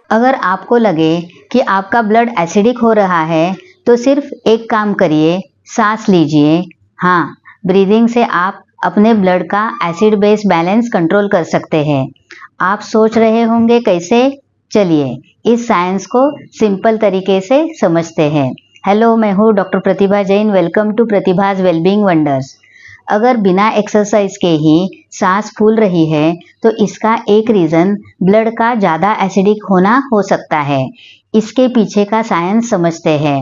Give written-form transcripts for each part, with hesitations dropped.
अगर आपको लगे कि आपका ब्लड एसिडिक हो रहा है तो सिर्फ एक काम करिए, सांस लीजिए। हाँ, ब्रीदिंग से आप अपने ब्लड का एसिड बेस बैलेंस कंट्रोल कर सकते हैं। आप सोच रहे होंगे कैसे? चलिए इस साइंस को सिंपल तरीके से समझते हैं। हेलो, मैं हूँ doctor Pratibha Jain. Welcome to Pratibha's wellbeing wonders. अगर बिना एक्सरसाइज के ही सांस फूल रही है तो इसका एक रीज़न ब्लड का ज़्यादा एसिडिक होना हो सकता है। इसके पीछे का साइंस समझते हैं।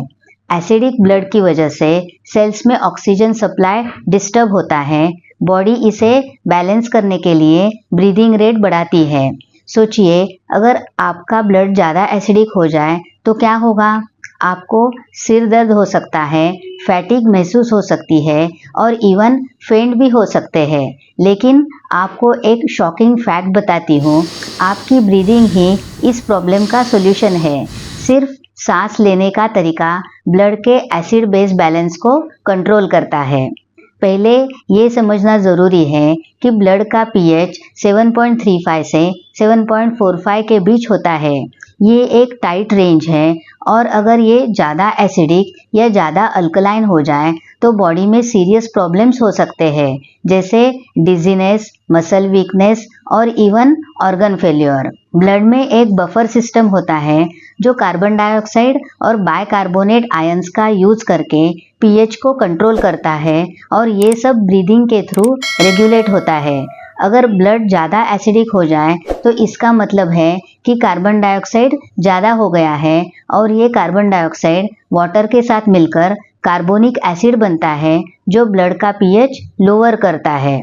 एसिडिक ब्लड की वजह से सेल्स में ऑक्सीजन सप्लाई डिस्टर्ब होता है। बॉडी इसे बैलेंस करने के लिए ब्रीदिंग रेट बढ़ाती है। सोचिए, अगर आपका ब्लड ज़्यादा एसिडिक हो जाए तो क्या होगा? आपको सिर दर्द हो सकता है, फैटिग महसूस हो सकती है और इवन फेंट भी हो सकते हैं। लेकिन आपको एक शॉकिंग फैक्ट बताती हूँ, आपकी ब्रीदिंग ही इस प्रॉब्लम का सॉल्यूशन है। सिर्फ सांस लेने का तरीका ब्लड के एसिड बेस बैलेंस को कंट्रोल करता है। पहले ये समझना ज़रूरी है कि ब्लड का पीएच 7.35 से 7.45 के बीच होता है। ये एक टाइट रेंज है और अगर ये ज़्यादा एसिडिक या ज़्यादा अल्कलाइन हो जाए तो बॉडी में सीरियस प्रॉब्लम्स हो सकते हैं, जैसे डिजीनेस, मसल वीकनेस और इवन ऑर्गन फेल्योर। ब्लड में एक बफर सिस्टम होता है जो कार्बन डाइऑक्साइड और बाइकार्बोनेट आयंस का यूज करके पीएच को कंट्रोल करता है और ये सब ब्रीदिंग के थ्रू रेगुलेट होता है। अगर ब्लड ज़्यादा एसिडिक हो जाए तो इसका मतलब है कि कार्बन डाइऑक्साइड ज़्यादा हो गया है और ये कार्बन डाइऑक्साइड वाटर के साथ मिलकर कार्बोनिक एसिड बनता है जो ब्लड का पीएच लोअर करता है।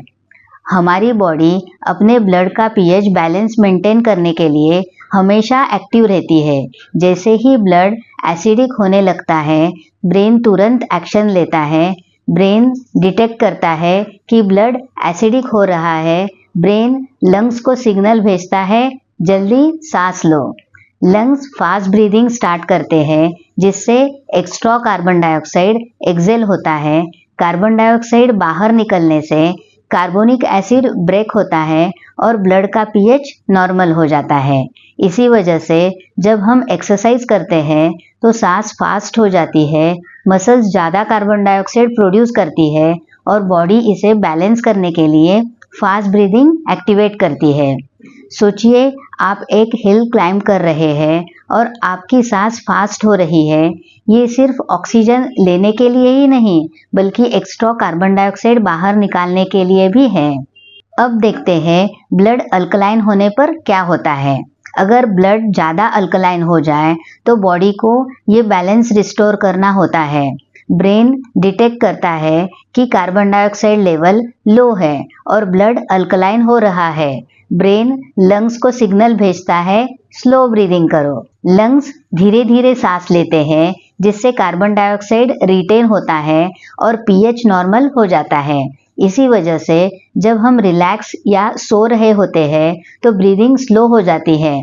हमारी बॉडी अपने ब्लड का पीएच बैलेंस मेंटेन करने के लिए हमेशा एक्टिव रहती है। जैसे ही ब्लड एसिडिक होने लगता है, ब्रेन तुरंत एक्शन लेता है। ब्रेन डिटेक्ट करता है कि ब्लड एसिडिक हो रहा है। ब्रेन लंग्स को सिग्नल भेजता है, जल्दी सांस लो। लंग्स फास्ट ब्रीदिंग स्टार्ट करते हैं, जिससे एक्स्ट्रा कार्बन डाइऑक्साइड एक्सेल होता है। कार्बन डाइऑक्साइड बाहर निकलने से कार्बोनिक एसिड ब्रेक होता है और ब्लड का पीएच नॉर्मल हो जाता है। इसी वजह से जब हम एक्सरसाइज करते हैं तो सांस फास्ट हो जाती है, मसल्स ज़्यादा कार्बन डाइऑक्साइड प्रोड्यूस करती है और बॉडी इसे बैलेंस करने के लिए फास्ट ब्रीदिंग एक्टिवेट करती है। सोचिए, आप एक हिल क्लाइंब कर रहे हैं और आपकी सांस फास्ट हो रही है। ये सिर्फ ऑक्सीजन लेने के लिए ही नहीं, बल्कि एक्स्ट्रा कार्बन डाइऑक्साइड बाहर निकालने के लिए भी है। अब देखते हैं ब्लड अल्कलाइन होने पर क्या होता है। अगर ब्लड ज़्यादा अल्कलाइन हो जाए तो बॉडी को ये बैलेंस रिस्टोर करना होता है। ब्रेन डिटेक्ट करता है कि कार्बन डाइऑक्साइड लेवल लो है और ब्लड अल्कलाइन हो रहा है। ब्रेन लंग्स को सिग्नल भेजता है, स्लो ब्रीदिंग करो। लंग्स धीरे धीरे सांस लेते हैं, जिससे कार्बन डाइऑक्साइड रिटेन होता है और पीएच नॉर्मल हो जाता है। इसी वजह से जब हम रिलैक्स या सो रहे होते हैं तो ब्रीदिंग स्लो हो जाती है।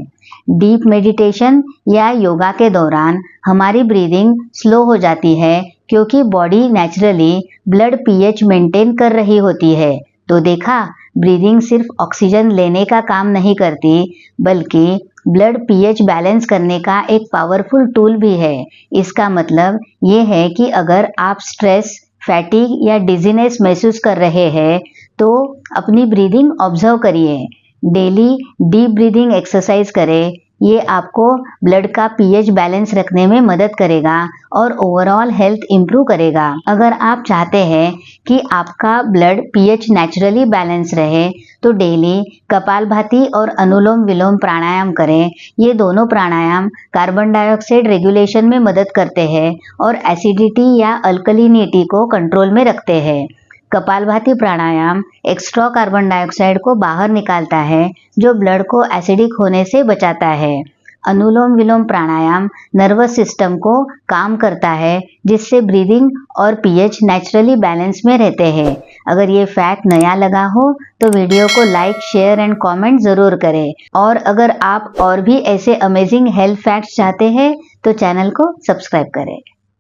डीप मेडिटेशन या योगा के दौरान हमारी ब्रीदिंग स्लो हो जाती है, क्योंकि body naturally blood pH maintain कर रही होती है। तो देखा, ब्रीदिंग सिर्फ ऑक्सीजन लेने का काम नहीं करती, बल्कि ब्लड पीएच बैलेंस करने का एक पावरफुल टूल भी है। इसका मतलब ये है कि अगर आप स्ट्रेस, फैटिग या डिजीनेस महसूस कर रहे हैं तो अपनी ब्रीदिंग ऑब्जर्व करिए। डेली डीप ब्रीदिंग एक्सरसाइज करें। ये आपको ब्लड का पीएच बैलेंस रखने में मदद करेगा और ओवरऑल हेल्थ इंप्रूव करेगा। अगर आप चाहते हैं कि आपका ब्लड पीएच नेचुरली बैलेंस रहे तो डेली कपालभाति और अनुलोम विलोम प्राणायाम करें। ये दोनों प्राणायाम कार्बन डाइऑक्साइड रेगुलेशन में मदद करते हैं और एसिडिटी या अल्कलिनिटी को कंट्रोल में रखते हैं। कपालभाति प्राणायाम एक्स्ट्रा कार्बन डाइऑक्साइड को बाहर निकालता है, जो ब्लड को एसिडिक होने से बचाता है। अनुलोम विलोम प्राणायाम नर्वस सिस्टम को काम करता है, जिससे ब्रीदिंग और पीएच नेचुरली बैलेंस में रहते हैं। अगर ये फैक्ट नया लगा हो तो वीडियो को लाइक, शेयर एंड कमेंट ज़रूर करें। और अगर आप और भी ऐसे अमेजिंग हेल्थ फैक्ट्स चाहते हैं तो चैनल को सब्सक्राइब करें।